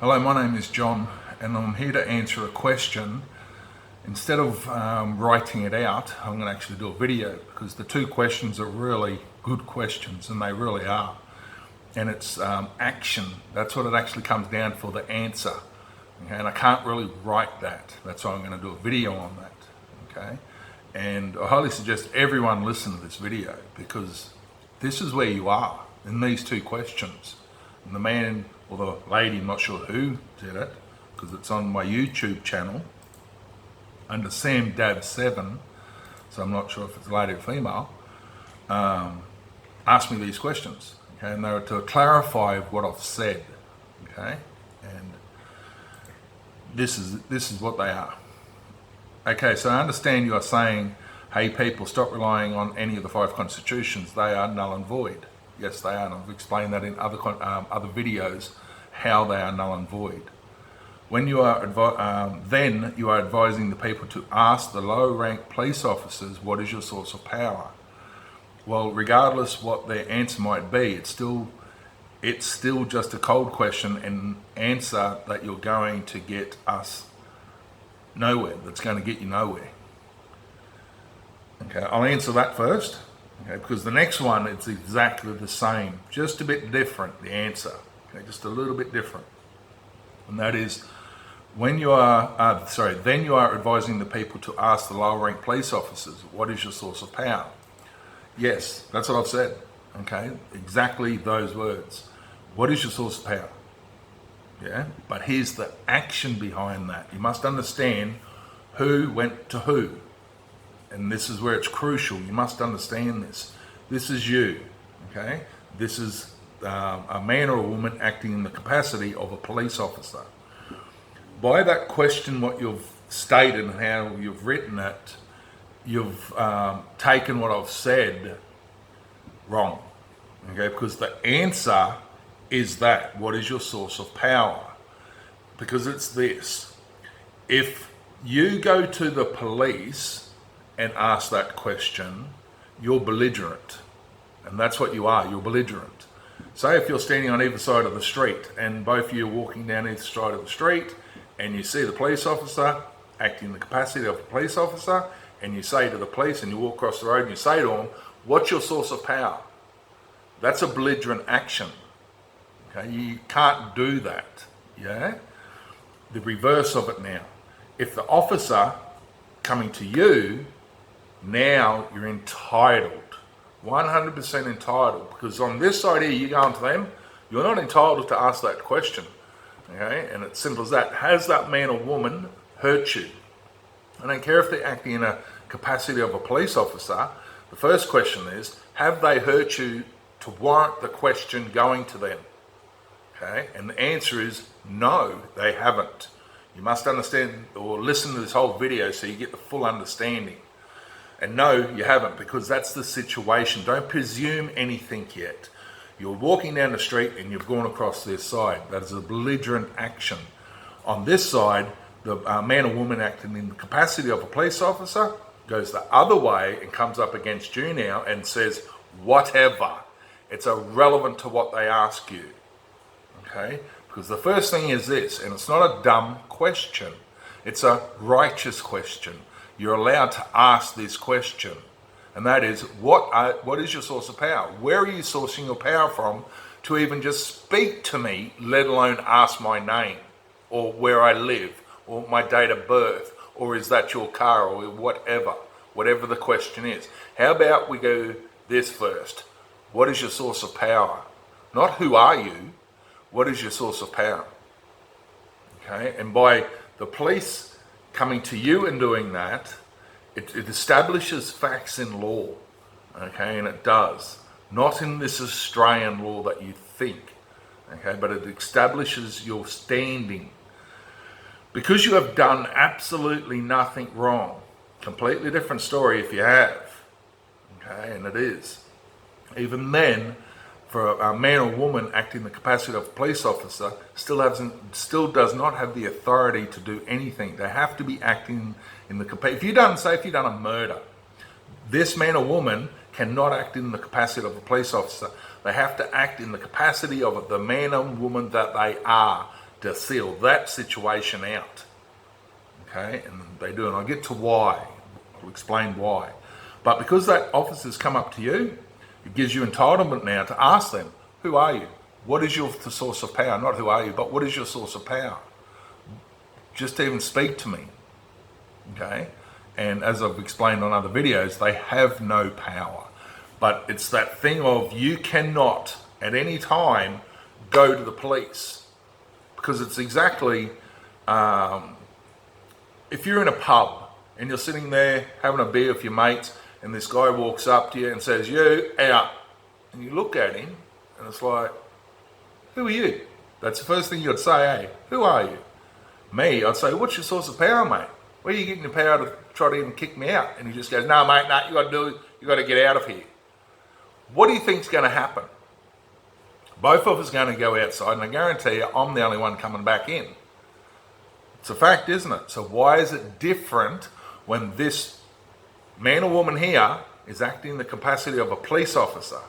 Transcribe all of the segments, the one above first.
Hello, my name is John, and I'm here to answer a question. Instead of writing it out, I'm going to actually do a video because the two questions are really good questions, and they really are. And it's action. That's what it actually comes down for, the answer. Okay? And I can't really write that. That's why I'm going to do a video on that. Okay? And I highly suggest everyone listen to this video because this is where you are in these two questions. And the man or the lady, I'm not sure who did it, because it's on my YouTube channel under Sam Dab 7, so I'm not sure if it's a lady or female, asked me these questions, okay, and they were to clarify what I've said, okay, and this is what they are. Okay, so I understand you are saying, hey people, stop relying on any of the 5 constitutions, they are null and void. Yes, they are, and I've explained that in other videos, how they are null and void. When you are then you are advising the people to ask the low-ranked police officers, what is your source of power? Well, regardless what their answer might be, it's still just a cold question and answer that you're going to get us nowhere, that's going to get you nowhere. Okay, I'll answer that first. Okay, because the next one, it's exactly the same, just a bit different, the answer, okay, just a little bit different. And that is, when you are, then you are advising the people to ask the lower ranked police officers, what is your source of power? Yes, that's what I've said, okay, exactly those words. What is your source of power? Yeah, but here's the action behind that. You must understand who went to who. And this is where it's crucial. You must understand this. This is you, okay? This is a man or a woman acting in the capacity of a police officer. By that question, what you've stated and how you've written it, you've taken what I've said wrong, okay? Because the answer is that. What is your source of power? Because it's this. If you go to the police and ask that question, you're belligerent. And that's what you are, you're belligerent. Say if you're standing on either side of the street and both of you are walking down either side of the street and you see the police officer acting in the capacity of a police officer, and you say to the police, and you walk across the road and you say to them, what's your source of power? That's a belligerent action. Okay, you can't do that. Yeah? The reverse of it now. If the officer coming to you, now you're entitled, 100% entitled, because on this side here, you're going to them, you're not entitled to ask that question, okay? And it's simple as that. Has that man or woman hurt you? I don't care if they're acting in a capacity of a police officer. The first question is, have they hurt you to warrant the question going to them? Okay, and the answer is no, they haven't. You must understand or listen to this whole video so you get the full understanding. And no, you haven't, because that's the situation. Don't presume anything yet. You're walking down the street and you've gone across this side. That is a belligerent action. On this side, the man or woman acting in the capacity of a police officer goes the other way and comes up against you now and says, whatever. It's irrelevant to what they ask you. Okay? Because the first thing is this, and it's not a dumb question. It's a righteous question. You're allowed to ask this question, and that is, what is your source of power? Where are you sourcing your power from to even just speak to me, let alone ask my name, or where I live, or my date of birth, or is that your car, or whatever the question is. How about we go this first? What is your source of power? Not who are you, what is your source of power? Okay, and by the police coming to you and doing that, it establishes facts in law, okay, and it does. Not in this Australian law that you think, okay, but it establishes your standing. Because you have done absolutely nothing wrong. Completely different story if you have, okay, and it is. Even then, for a man or woman acting in the capacity of a police officer, still does not have the authority to do anything. They have to be acting in the capacity. If you've done a murder, this man or woman cannot act in the capacity of a police officer. They have to act in the capacity of the man and woman that they are, to seal that situation out. Okay, and they do, and I'll get to why. I'll explain why. But because that officer's come up to you, it gives you entitlement now to ask them, who are you? What is your source of power? Not who are you, but what is your source of power? Just even speak to me. Okay? And as I've explained on other videos, they have no power. But it's that thing of you cannot at any time go to the police. Because it's exactly, if you're in a pub and you're sitting there having a beer with your mates and this guy walks up to you and says, you, out. And you look at him and it's like, who are you? That's the first thing you'd say, hey, who are you? Me, I'd say, what's your source of power, mate? Where are you getting the power to try to even kick me out? And he just goes, no, mate, no, you got to get out of here. What do you think's going to happen? Both of us are going to go outside, and I guarantee you, I'm the only one coming back in. It's a fact, isn't it? So why is it different when this man or woman here is acting in the capacity of a police officer?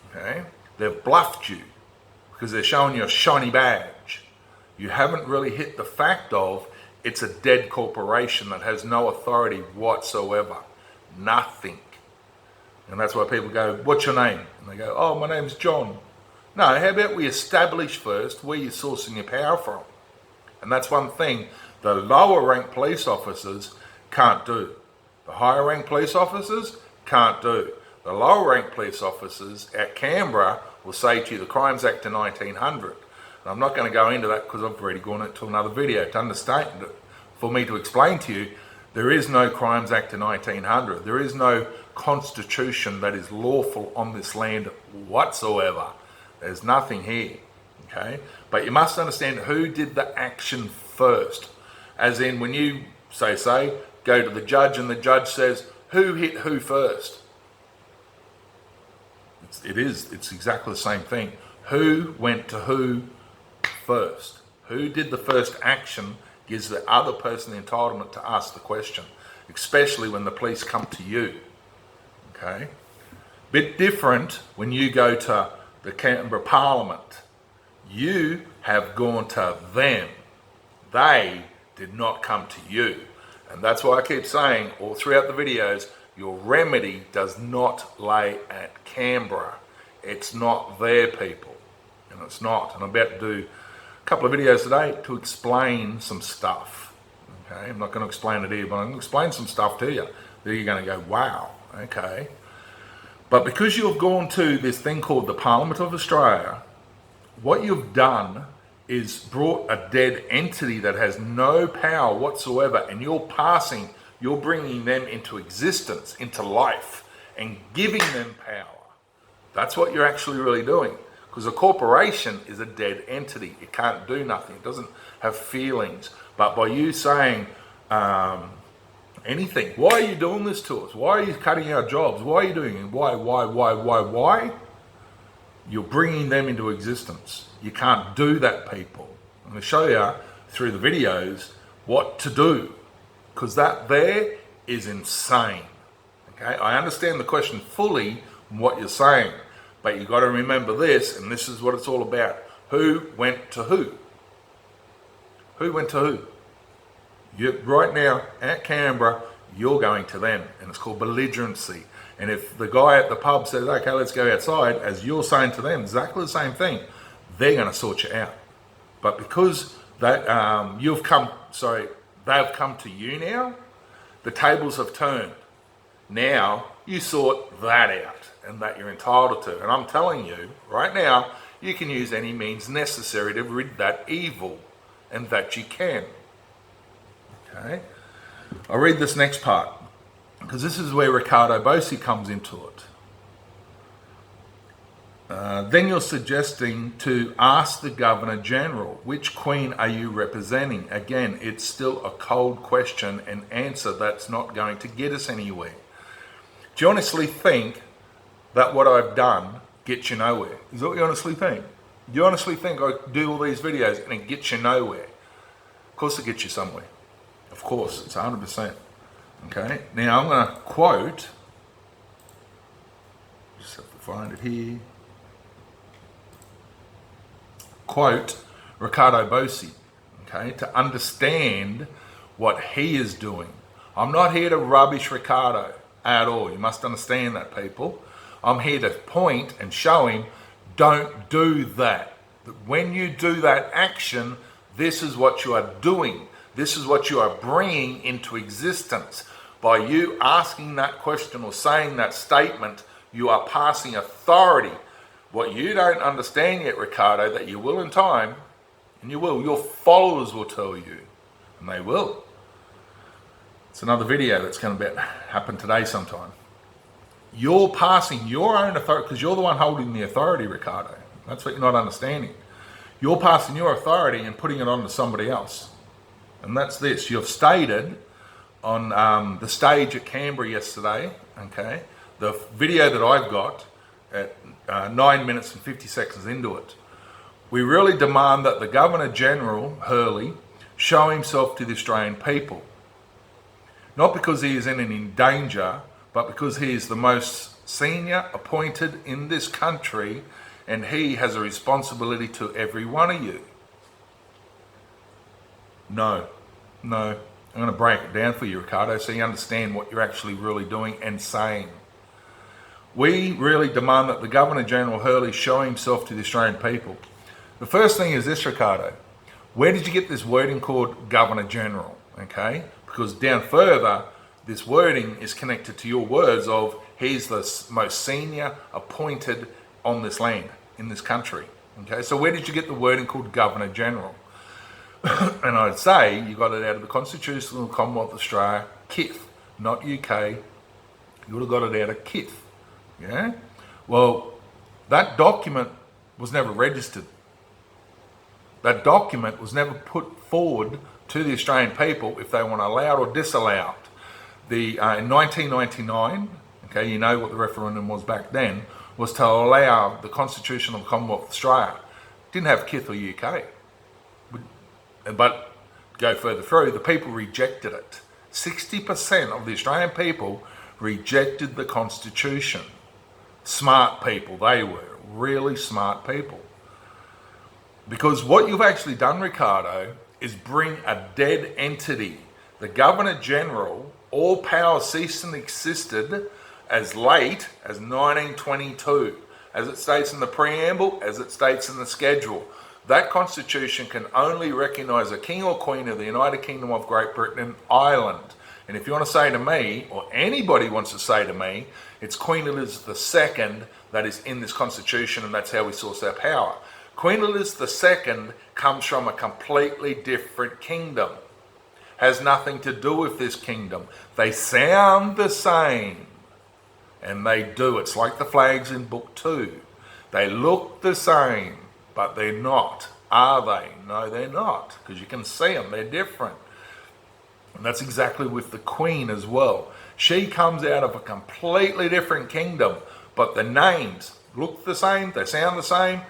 Okay? They've bluffed you because they're showing you a shiny badge. You haven't really hit the fact of it's a dead corporation that has no authority whatsoever. Nothing. And that's why people go, what's your name? And they go, oh, my name's John. No, how about we establish first where you're sourcing your power from? And that's one thing the lower ranked police officers can't do. The higher ranked police officers can't do. The lower ranked police officers at Canberra will say to you the Crimes Act of 1900. And I'm not going to go into that because I've already gone into another video to understand it. For me to explain to you, there is no Crimes Act of 1900. There is no constitution that is lawful on this land whatsoever. There's nothing here, okay? But you must understand who did the action first. As in, when you say, go to the judge and the judge says, who hit who first? It's exactly the same thing. Who went to who first? Who did the first action gives the other person the entitlement to ask the question, especially when the police come to you, okay? Bit different when you go to the Canberra Parliament. You have gone to them. They did not come to you. And that's why I keep saying all throughout the videos, your remedy does not lay at Canberra. It's not there, people. And it's not. And I'm about to do a couple of videos today to explain some stuff. Okay, I'm not going to explain it here, but I'm going to explain some stuff to you. Then you're going to go, wow, okay. But because you've gone to this thing called the Parliament of Australia, what you've done is brought a dead entity that has no power whatsoever, and you're bringing them into existence, into life, and giving them power. That's what you're actually really doing. Because a corporation is a dead entity. It can't do nothing. It doesn't have feelings. But by you saying anything, why are you doing this to us? Why are you cutting our jobs? Why are you doing it? Why? You're bringing them into existence. You can't do that, people. I'm going to show you through the videos what to do. Because that there is insane. Okay, I understand the question fully from what you're saying. But you've got to remember this, and this is what it's all about. Who went to who? Who went to who? Right now, at Canberra, you're going to them, and it's called belligerency. And if the guy at the pub says, okay, let's go outside, as you're saying to them, exactly the same thing, they're going to sort you out. But because they've come to you now, the tables have turned. Now, you sort that out, and that you're entitled to. And I'm telling you, right now, you can use any means necessary to rid that evil, and that you can. Okay? I'll read this next part, because this is where Riccardo Bosi comes into it. Then you're suggesting to ask the Governor General, which Queen are you representing? Again, it's still a cold question and answer that's not going to get us anywhere. Do you honestly think that what I've done gets you nowhere? Is that what you honestly think? Do you honestly think I do all these videos and it gets you nowhere? Of course it gets you somewhere. Of course, it's 100%. Okay, now I'm going to quote, just have to find it here. Quote, Riccardo Bosi, okay, to understand what he is doing. I'm not here to rubbish Riccardo at all. You must understand that, people. I'm here to point and show him, don't do that. When you do that action, this is what you are doing. This is what you are bringing into existence. By you asking that question or saying that statement, you are passing authority. What you don't understand yet, Riccardo, that you will in time, and you will, your followers will tell you, and they will. It's another video that's going to happen today sometime. You're passing your own authority, because you're the one holding the authority, Riccardo. That's what you're not understanding. You're passing your authority and putting it on to somebody else. And that's this. You've stated on the stage at Canberra yesterday, okay, the video that I've got at 9 minutes and 50 seconds into it. We really demand that the Governor-General, Hurley, show himself to the Australian people. Not because he is in any danger, but because he is the most senior appointed in this country, and he has a responsibility to every one of you. No. I'm going to break it down for you, Riccardo, so you understand what you're actually really doing and saying. We really demand that the Governor-General Hurley show himself to the Australian people. The first thing is this, Riccardo. Where did you get this wording called Governor-General? Okay? Because down further, this wording is connected to your words of he's the most senior appointed on this land, in this country. Okay? So where did you get the wording called Governor-General? And I'd say you got it out of the Constitution of the Commonwealth of Australia, KIF, not UK. You would have got it out of KIF. Yeah? Well, that document was never registered. That document was never put forward to the Australian people if they want to allow it or disallow it. In 1999, okay, you know what the referendum was back then, was to allow the Constitution of the Commonwealth of Australia. Didn't have KIF or UK. But go further through, the people rejected it. 60% of the Australian people rejected the Constitution. Smart people, they were. Really smart people. Because what you've actually done, Riccardo, is bring a dead entity. The Governor-General, all power ceased and existed as late as 1922. As it states in the preamble, as it states in the schedule. That constitution can only recognise a king or queen of the United Kingdom of Great Britain and Ireland. And if you want to say to me, or anybody wants to say to me, it's Queen Elizabeth II that is in this constitution, and that's how we source our power. Queen Elizabeth II comes from a completely different kingdom. Has nothing to do with this kingdom. They sound the same. And they do. It's like the flags in Book 2. They look the same. But they're not, are they? No, they're not, because you can see them, they're different. And that's exactly with the Queen as well. She comes out of a completely different kingdom, but the names look the same, they sound the same,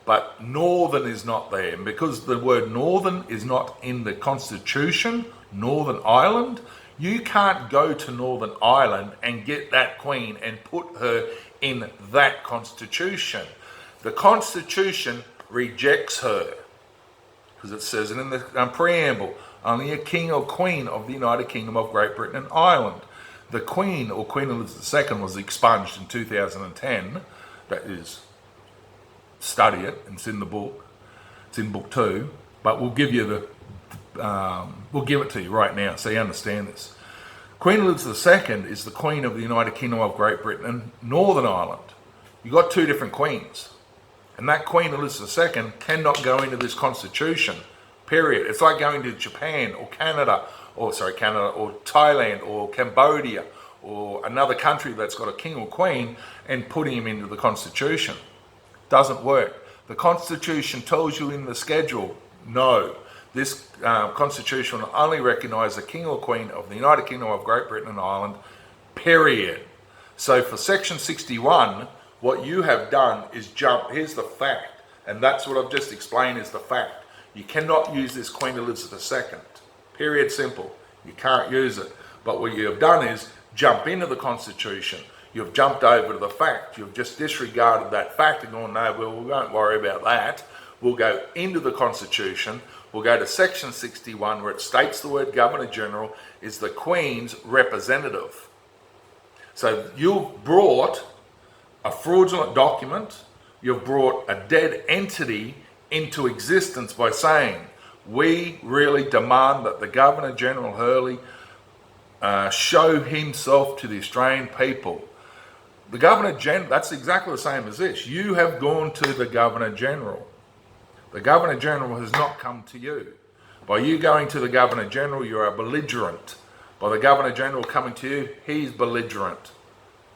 but Northern is not there. And because the word Northern is not in the Constitution, Northern Ireland, you can't go to Northern Ireland and get that Queen and put her in that Constitution. The Constitution rejects her, because it says it in the preamble, only a king or queen of the United Kingdom of Great Britain and Ireland. The Queen, or Queen Elizabeth II, was expunged in 2010. That is, study it, it's in the book. It's in Book 2, but we'll give you we'll give it to you right now so you understand this. Queen Elizabeth II is the Queen of the United Kingdom of Great Britain and Northern Ireland. You've got two different queens. And that Queen Elizabeth II cannot go into this constitution, period. It's like going to Japan or Canada or Thailand or Cambodia or another country that's got a king or queen and putting him into the constitution. Doesn't work. The constitution tells you in the schedule, no, this constitution will only recognise the king or queen of the United Kingdom of Great Britain and Ireland, period. So for section 61, what you have done is jump. Here's the fact, and that's what I've just explained is the fact. You cannot use this Queen Elizabeth II. Period, simple. You can't use it. But what you have done is jump into the Constitution. You've jumped over to the fact. You've just disregarded that fact and gone, no, well, we won't worry about that. we'll go into the Constitution, we'll go to section 61 where it states the word Governor-General is the Queen's representative. So you've brought a fraudulent document, you've brought a dead entity into existence by saying, we really demand that the Governor-General Hurley show himself to the Australian people. The Governor-General, that's exactly the same as this. You have gone to the Governor-General. The Governor-General has not come to you. By you going to the Governor-General, you are belligerent. By the Governor-General coming to you, he's belligerent.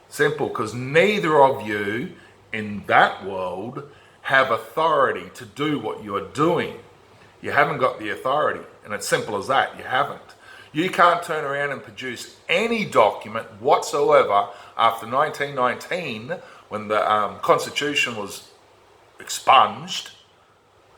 Simple, because neither of you in that world have authority to do what you are doing. You haven't got the authority, and it's simple as that. You haven't. You can't turn around and produce any document whatsoever after 1919 when the Constitution was expunged.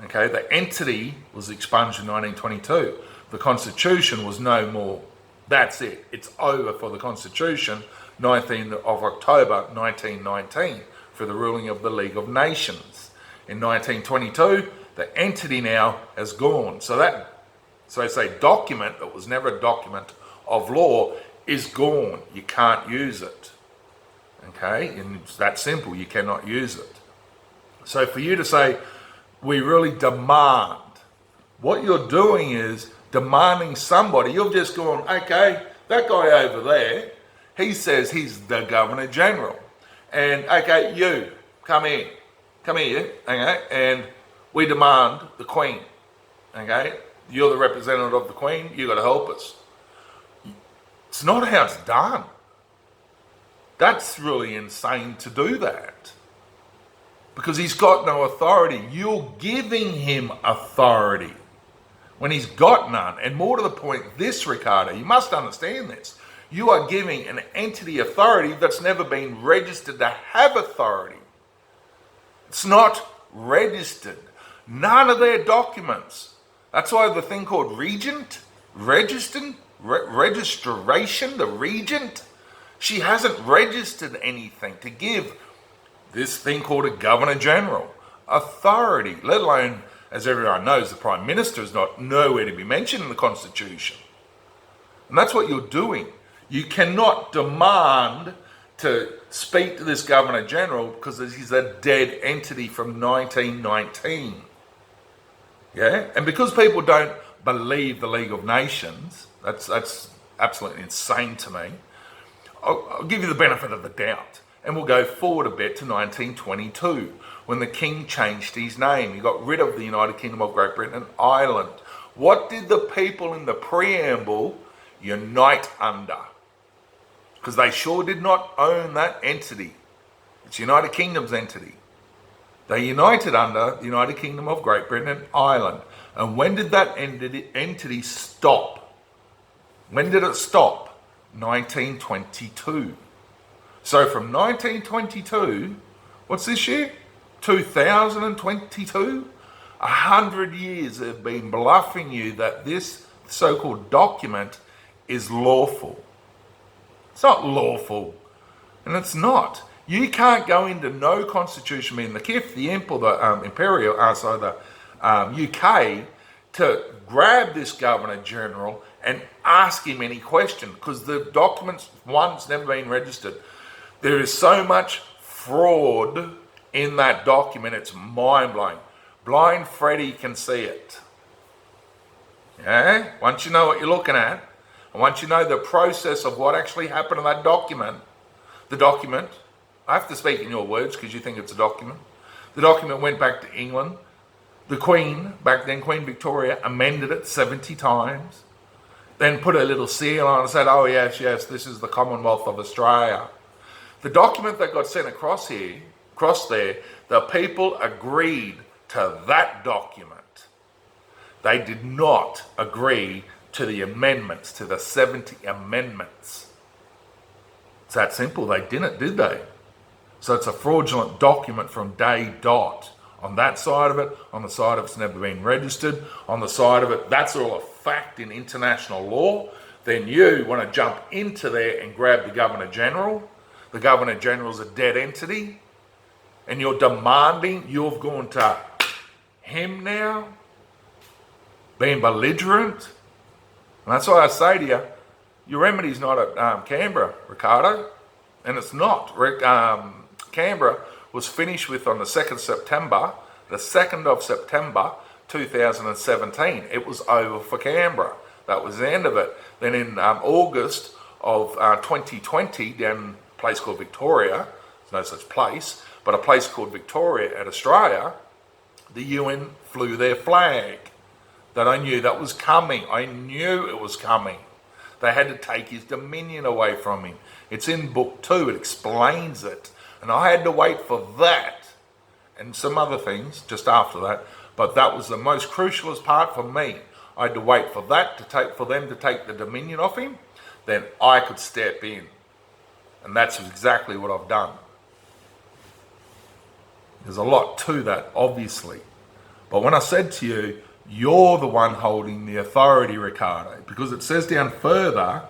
Okay, the entity was expunged in 1922. The Constitution was no more. That's it. It's over for the Constitution, 19th of October 1919, for the ruling of the League of Nations. In 1922, the entity now has gone. So it's a document that was never a document of law is gone. You can't use it. Okay, and it's that simple. You cannot use it. So for you to say, we really demand, what you're doing is demanding somebody. You've just gone, okay, that guy over there, he says he's the Governor-General. And okay, you, come here, okay, and we demand the Queen, okay? You're the representative of the Queen, you got to help us. It's not how it's done. That's really insane to do that. Because he's got no authority. You're giving him authority when he's got none. And more to the point, this, Riccardo, you must understand this. You are giving an entity authority that's never been registered to have authority. It's not registered. None of their documents. That's why the thing called registration, the regent, she hasn't registered anything to give this thing called a Governor-General authority, let alone, as everyone knows, the Prime Minister is not nowhere to be mentioned in the Constitution. And that's what you're doing. You cannot demand to speak to this Governor-General because he's a dead entity from 1919. Yeah, and because people don't believe the League of Nations, that's absolutely insane to me. I'll give you the benefit of the doubt, and we'll go forward a bit to 1922, when the King changed his name. He got rid of the United Kingdom of Great Britain and Ireland. What did the people in the preamble unite under? Because they sure did not own that entity. It's United Kingdom's entity. They united under the United Kingdom of Great Britain and Ireland. And when did that entity stop? When did it stop? 1922. So from 1922, what's this year? 2022? 100 years have been bluffing you that this so-called document is lawful. It's not lawful, and it's not. You can't go into no constitution, meaning the KIF, the IMP, or the Imperial, the UK, to grab this Governor-General and ask him any question, because the documents, one's never been registered. There is so much fraud in that document, it's mind-blowing. Blind Freddy can see it. Yeah? Once you know what you're looking at, and once you know the process of what actually happened in that document, the document, I have to speak in your words because you think it's a document. The document went back to England. The Queen, back then Queen Victoria, amended it 70 times. Then put a little seal on it and said, oh yes, this is the Commonwealth of Australia. The document that got sent across there, the people agreed to that document. They did not agree to the amendments, to the 70 amendments. It's that simple. They didn't, did they? So it's a fraudulent document from day dot. On that side of it, on the side of it's never been registered, on the side of it, that's all a fact in international law. Then you want to jump into there and grab the Governor-General. The Governor-General's a dead entity. And you're demanding, you've gone to him now, being belligerent. And that's why I say to you, your remedy's not at Canberra, Riccardo. And it's not. Canberra was finished with on the 2nd of September 2017. It was over for Canberra. That was the end of it. Then in August of 2020, down in a place called Victoria, there's no such place, but a place called Victoria at Australia, the UN flew their flag. That I knew that was coming. I knew it was coming. They had to take his dominion away from him. It's in book 2. It explains it. And I had to wait for that and some other things just after that. But that was the most crucialest part for me. I had to wait for that for them to take the dominion off him. Then I could step in. And that's exactly what I've done. There's a lot to that, obviously. But when I said to you, you're the one holding the authority, Riccardo, because it says down further,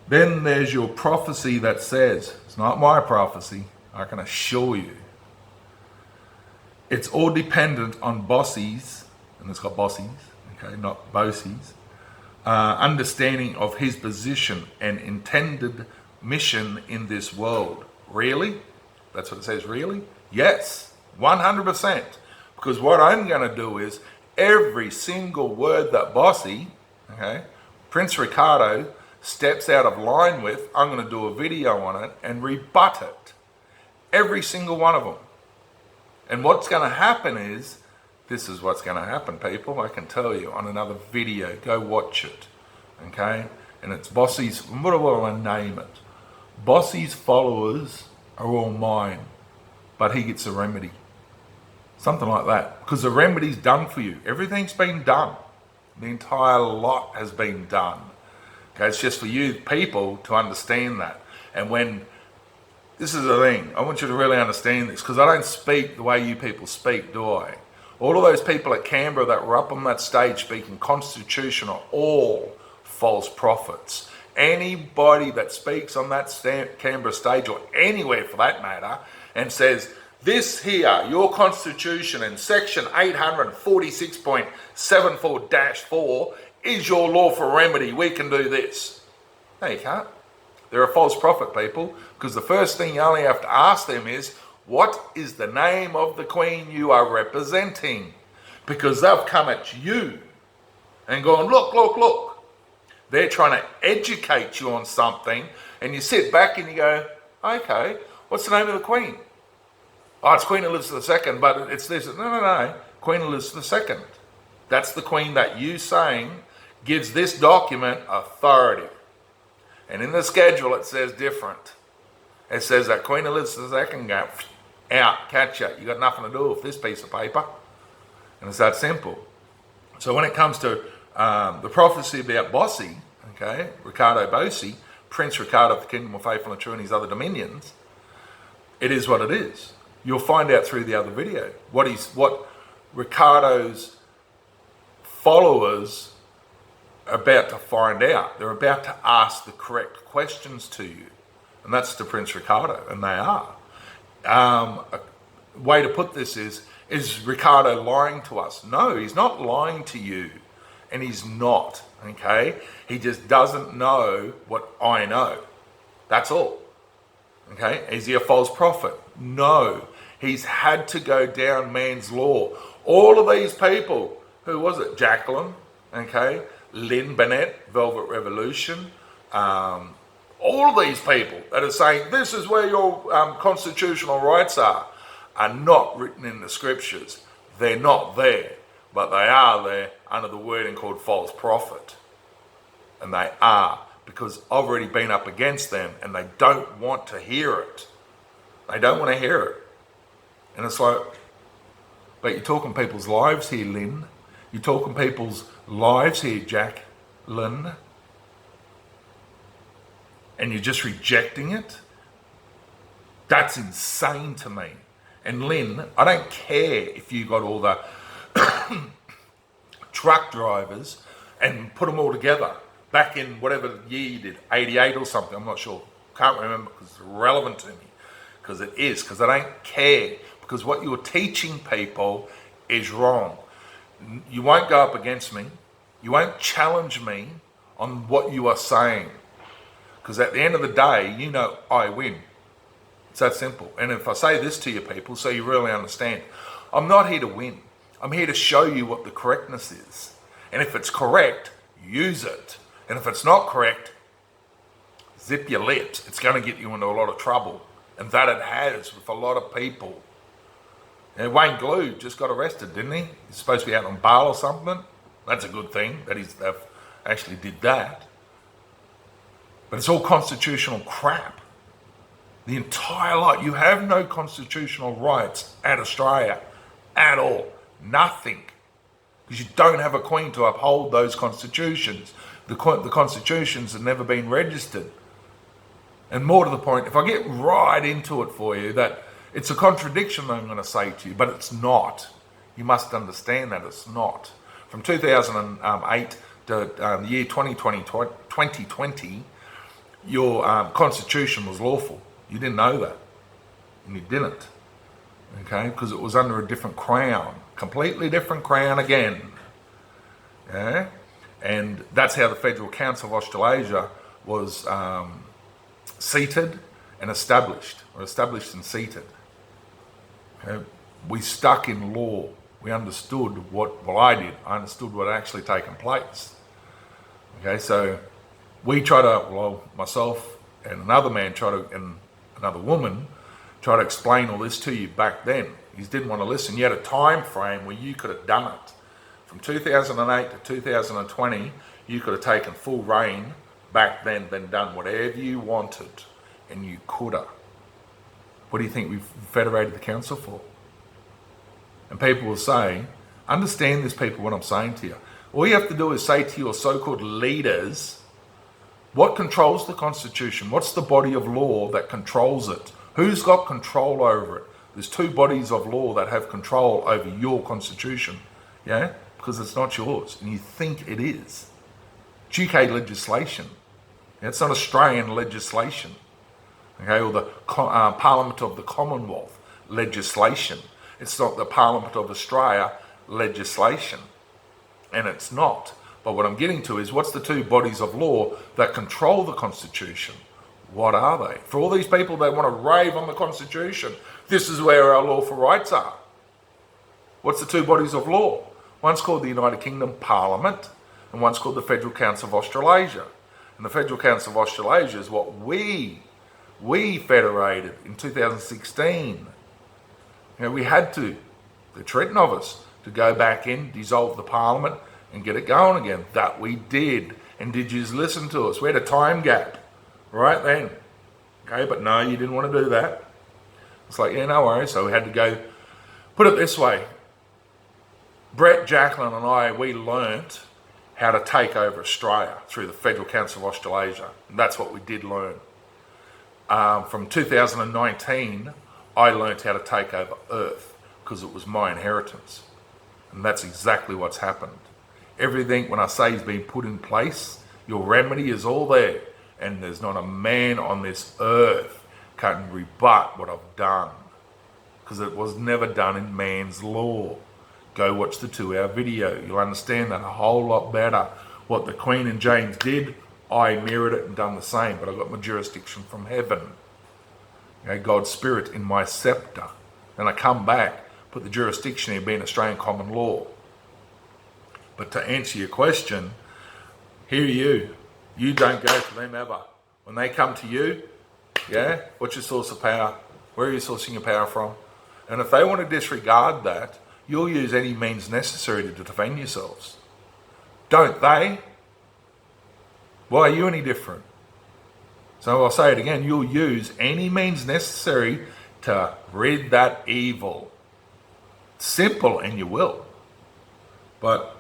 then there's your prophecy that says, it's not my prophecy, I can assure you. It's all dependent on Bosi's, and it's got Bosi's, okay, not Bosi's, understanding of his position and intended mission in this world. Really? That's what it says, really? Yes, 100%. Because what I'm going to do is every single word that Bosi, okay, Prince Riccardo, steps out of line with, I'm going to do a video on it and rebut it. Every single one of them. And what's going to happen is, this is what's going to happen, people. I can tell you on another video. Go watch it. Okay? And it's Bosi's, what will I name it? Bosi's followers are all mine, but he gets a remedy. Something like that. Because the remedy's done for you. Everything's been done. The entire lot has been done. Okay, it's just for you people to understand that. And when, this is the thing, I want you to really understand this, because I don't speak the way you people speak, do I? All of those people at Canberra that were up on that stage speaking constitution are all false prophets. Anybody that speaks on that Canberra stage, or anywhere for that matter, and says, this here, your constitution in section 846.74-4 is your lawful remedy, we can do this. No, you can't. They're a false prophet, people, because the first thing you only have to ask them is, what is the name of the Queen you are representing? Because they've come at you and gone, look, look, look. They're trying to educate you on something, and you sit back and you go, okay, what's the name of the Queen? Oh, it's Queen Elizabeth II, but it's this. No. Queen Elizabeth II. That's the Queen that you saying gives this document authority. And in the schedule it says different. It says that Queen Elizabeth II can go out, catch you. You got nothing to do with this piece of paper. And it's that simple. So when it comes to the prophecy about Bosi, okay, Riccardo Bosi, Prince Riccardo of the Kingdom of Faithful and True and his other dominions, it is what it is. You'll find out through the other video what Riccardo's followers are about to find out. They're about to ask the correct questions to you. And that's to Prince Riccardo, and they are. A way to put this is Riccardo lying to us? No, he's not lying to you. And he's not, okay? He just doesn't know what I know. That's all. Okay? Is he a false prophet? No. He's had to go down man's law. All of these people, who was it? Jacqueline, okay? Lynn Bennett, Velvet Revolution, all of these people that are saying this is where your constitutional rights are not written in the scriptures. They're not there, but they are there under the wording called false prophet. And they are, because I've already been up against them and they don't want to hear it. They don't want to hear it. And it's like, but you're talking people's lives here, Lynn. You're talking people's lives here, Jacqueline. And you're just rejecting it? That's insane to me. And Lynn, I don't care if you got all the truck drivers and put them all together back in whatever year you did, 88 or something, I'm not sure. Can't remember because it's irrelevant to me. Because it is, because I don't care. Because what you're teaching people is wrong. You won't go up against me. You won't challenge me on what you are saying. Because at the end of the day, you know I win. It's that simple. And if I say this to you people, so you really understand, I'm not here to win. I'm here to show you what the correctness is. And if it's correct, use it. And if it's not correct, zip your lips. It's going to get you into a lot of trouble. And that it has with a lot of people. And Wayne Glue just got arrested, didn't he? He's supposed to be out on bail or something. That's a good thing that they've actually did that. But it's all constitutional crap. The entire lot. You have no constitutional rights at Australia at all. Nothing. Because you don't have a queen to uphold those constitutions. The constitutions have never been registered. And more to the point, if I get right into it for you, that it's a contradiction I'm going to say to you, but it's not. You must understand that it's not. From 2008 to the year 2020, your constitution was lawful. You didn't know that. And you didn't. Okay? Because it was under a different crown. Completely different crown again. Yeah? And that's how the Federal Council of Australasia was seated and established. Or established and seated. Okay? We stuck in law. We understood well, I did. I understood what had actually taken place. Okay, so we try to, well, myself and another man and another woman try to explain all this to you back then. You didn't want to listen. You had a time frame where you could have done it. From 2008 to 2020, you could have taken full reign back then done whatever you wanted, and you could have. What do you think we've federated the council for? And people will say, understand this, people, what I'm saying to you. All you have to do is say to your so-called leaders, what controls the Constitution? What's the body of law that controls it? Who's got control over it? There's two bodies of law that have control over your Constitution, yeah? Because it's not yours, and you think it is. It's UK legislation. It's not Australian legislation, okay? Or the Parliament of the Commonwealth legislation. It's not the Parliament of Australia legislation, and it's not. But what I'm getting to is, what's the two bodies of law that control the Constitution? What are they? For all these people that want to rave on the Constitution, this is where our lawful rights are. What's the two bodies of law? One's called the United Kingdom Parliament, and one's called the Federal Council of Australasia. And the Federal Council of Australasia is what we federated in 2016. You know, we had to, the treating of us, to go back in, dissolve the Parliament, and get it going again. That we did. And did you listen to us? We had a time gap right then. Okay, but no, you didn't want to do that. It's like, yeah, no worries. So we had to go, put it this way. Brett, Jacqueline and I, we learnt how to take over Australia through the Federal Council of Australasia. And that's what we did learn. From 2019, I learnt how to take over Earth because it was my inheritance. And that's exactly what's happened. Everything, when I say has been put in place, your remedy is all there. And there's not a man on this earth can rebut what I've done. Because it was never done in man's law. Go watch the 2-hour video. You'll understand that a whole lot better. What the Queen and James did, I mirrored it and done the same. But I got my jurisdiction from heaven. Okay, God's Spirit in my scepter. Then I come back, put the jurisdiction here being Australian common law. But to answer your question, here you don't go to them ever. When they come to you, yeah, what's your source of power? Where are you sourcing your power from? And if they want to disregard that, you'll use any means necessary to defend yourselves. Don't they? Why are you any different? So I'll say it again, you'll use any means necessary to rid that evil. Simple, and you will. But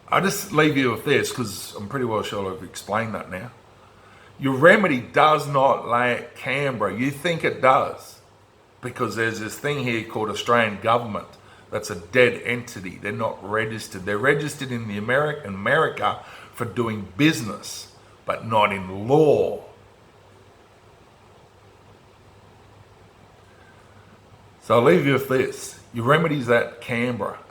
I just leave you with this, because I'm pretty well sure I've explained that now. Your remedy does not lay at Canberra. You think it does. Because there's this thing here called Australian government that's a dead entity. They're not registered. They're registered in America for doing business, but not in law. So I'll leave you with this. Your remedy's at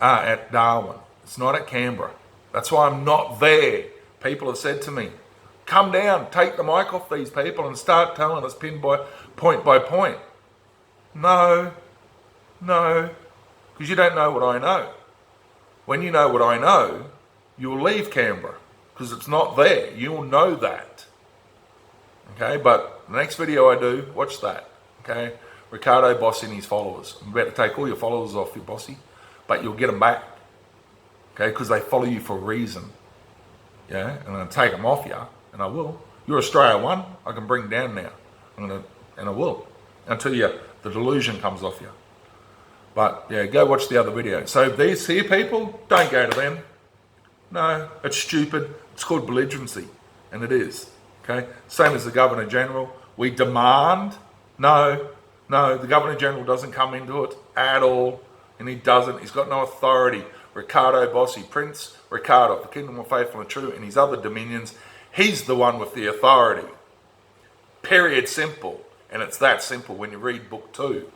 at Darwin. It's not at Canberra. That's why I'm not there. People have said to me, come down, take the mic off these people and start telling us point by point. No, because you don't know what I know. When you know what I know, you'll leave Canberra because it's not there. You'll know that. Okay, but the next video I do, watch that. Okay, Riccardo Bosi and his followers. I'm about to take all your followers off you, Bosi, but you'll get them back. Okay, because they follow you for a reason. Yeah, and I'm going to take them off you, and I will. You're Australia 1, I can bring down now. And I will, until the delusion comes off you. But yeah, go watch the other video. So these here people, don't go to them. No, it's stupid. It's called belligerency, and it is. Okay, same as the Governor General. We demand. No, the Governor General doesn't come into it at all, and he doesn't. He's got no authority. Riccardo Bosi, Prince Riccardo of the Kingdom of Faithful and True, and his other dominions, he's the one with the authority. Period. Simple. And it's that simple when you read book 2.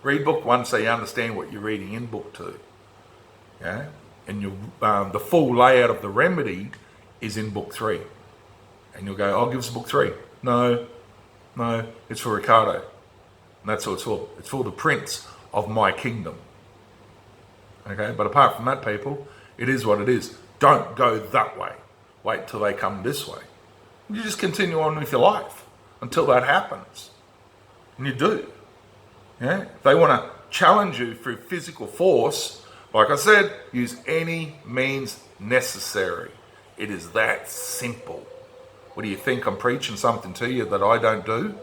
Read book 1 so you understand what you're reading in book 2. Yeah? And the full layout of the remedy is in book 3. And you'll go, oh, give us book 3. No, it's for Riccardo. And that's what it's for. It's for the Prince of my kingdom. Okay, but apart from that, people, it is what it is. Don't go that way. Wait till they come this way. You just continue on with your life until that happens. And you do. Yeah? If they want to challenge you through physical force, like I said, use any means necessary. It is that simple. What do you think? I'm preaching something to you that I don't do?